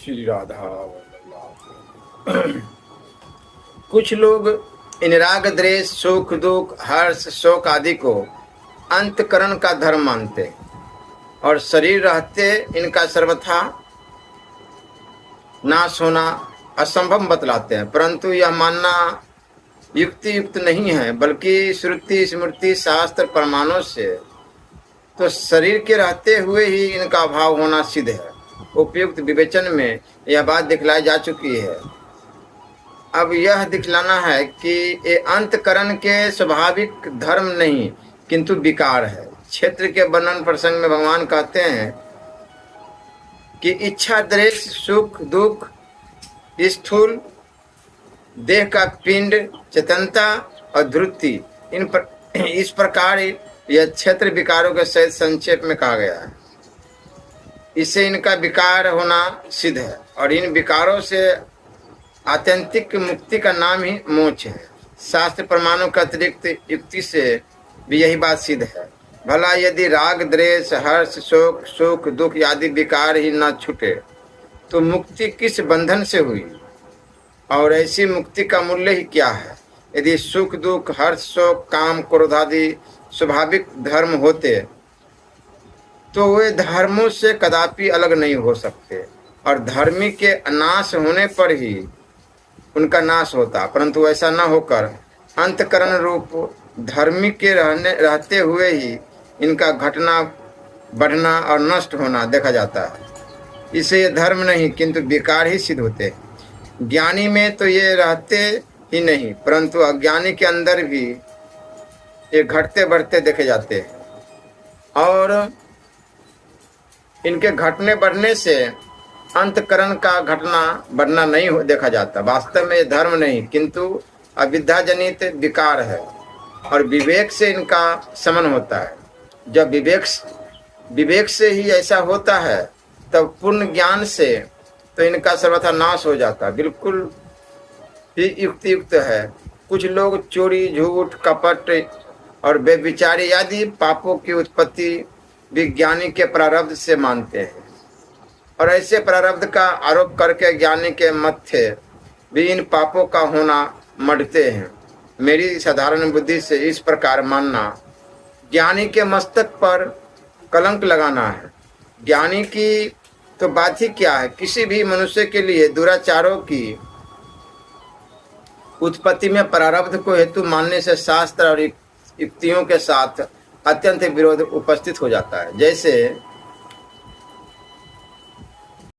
श्री राधा वल्लभ। कुछ लोग इन राग द्वेष सुख दुख हर्ष शोक आदि को अंतकरण का धर्म मानते और शरीर रहते इनका सर्वथा नाश होना असंभव बतलाते हैं, परंतु यह मानना युक्ति युक्त नहीं है, बल्कि श्रुति स्मृति शास्त्र प्रमाणों से तो शरीर के रहते हुए ही इनका अभाव होना सिद्ध है। उपयुक्त विवेचन में यह बात दिखलाई जा चुकी है। अब यह दिखलाना है कि ये अंतकरण के स्वाभाविक धर्म नहीं किंतु विकार है। क्षेत्र के वर्णन प्रसंग में भगवान कहते हैं कि इच्छा द्वेष सुख दुख स्थूल देह का पिंड चेतनता और धृति इस प्रकार यह क्षेत्र विकारों के सहित संक्षेप में कहा गया है। इससे इनका विकार होना सिद्ध है और इन विकारों से आत्यंतिक मुक्ति का नाम ही मोक्ष है। शास्त्र प्रमाणों के अतिरिक्त युक्ति से भी यही बात सिद्ध है। भला यदि राग द्वेष हर्ष शोक सुख दुख आदि विकार ही न छूटे तो मुक्ति किस बंधन से हुई और ऐसी मुक्ति का मूल्य ही क्या है? यदि सुख दुख हर्ष शोक काम क्रोध आदि स्वाभाविक धर्म होते तो वे धर्मों से कदापि अलग नहीं हो सकते और धर्मी के नाश होने पर ही उनका नाश होता, परंतु ऐसा न होकर अंतकरण रूप धर्मी के रहते हुए ही इनका घटना बढ़ना और नष्ट होना देखा जाता है। इसे ये धर्म नहीं किंतु विकार ही सिद्ध होते हैं। ज्ञानी में तो ये रहते ही नहीं परंतु अज्ञानी के अंदर भी ये घटते बढ़ते देखे जाते हैं और इनके घटने बढ़ने से अंतकरण का घटना बढ़ना नहीं देखा जाता। वास्तव में ये धर्म नहीं किंतु अविद्याजनित विकार है और विवेक से इनका शमन होता है। जब विवेक से ही ऐसा होता है तब पूर्ण ज्ञान से तो इनका सर्वथा नाश हो जाता। बिल्कुल ही युक्त है। कुछ लोग चोरी झूठ कपट और बेविचारी आदि पापों की उत्पत्ति विज्ञानी के प्रारब्ध से मानते हैं और ऐसे प्रारब्ध का आरोप करके ज्ञानी के मत्थे भी इन पापों का होना मढ़ते हैं। मेरी साधारण बुद्धि से इस प्रकार मानना ज्ञानी के मस्तक पर कलंक लगाना है। ज्ञानी की तो बात ही क्या है, किसी भी मनुष्य के लिए दुराचारों की उत्पत्ति में प्रारब्ध को हेतु मानने से शास्त्र और युक्तियों के साथ अत्यंत विरोध उपस्थित हो जाता है। जैसे